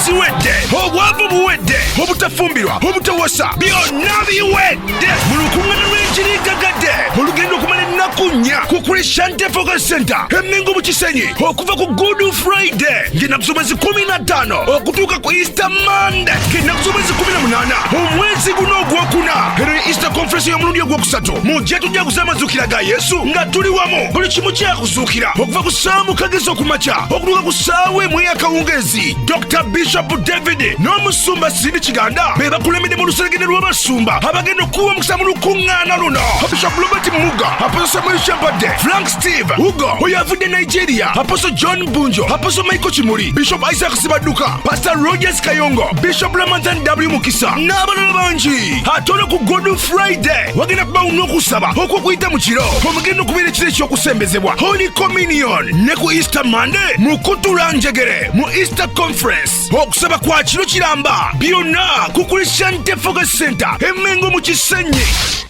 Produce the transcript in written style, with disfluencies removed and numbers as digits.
ziwedde, obwavu buwedde, obutafumbirwa, obutawasa, byonna biwedde mu lukuŋŋaana lw'ekirigagadde olugendo okumala ennaku nnya ku Christian Focus Center Mengo mu Kisenyi okuva ku Good Friday ng'ennaku z'omwezi 15 okutuuka ku Easter Monday ng'ennaku z'omwezi 18 omwezi guno ogwokuna era Easter Conference y'omulundi ogwokusatu mujje tujja kusamazuukira ga Yesu nga tuli wamu buli kimu kyakuzuukira okuva ku ssaawa mukagezi okumakya okutuuka ku ssaawa emu ey'akawungeezi Dr. Bishop David n'omusumba Sidi Kiganda be bakulembedde mu luseregende lw'abasumba abagenda okuwa omukisa mu lukuŋŋaana luno Bishop Robert Muga, Apostle Samuel Shabadde, Frank Steve Ugo oyavudde Nigeria, Apostle John Bunjo, Apostle Michael Kimuli, Bishop Isaac Sibaduka, Pastor Rogers Kayongo, Bishop Ramadhan W. Mukisa n'abalala bangi ate ku Good Friday wagenda kubawo n'okusaba okwokuyita mu kiro omugenda okubeera ekiro eky'okusembezebwa Holy Communion ne ku Easter Monday mu kutula njegere mu Easter Conference okusaba kwa kiro kiramba byonna ku Christian Focus Center Mengo mu Kisenyi.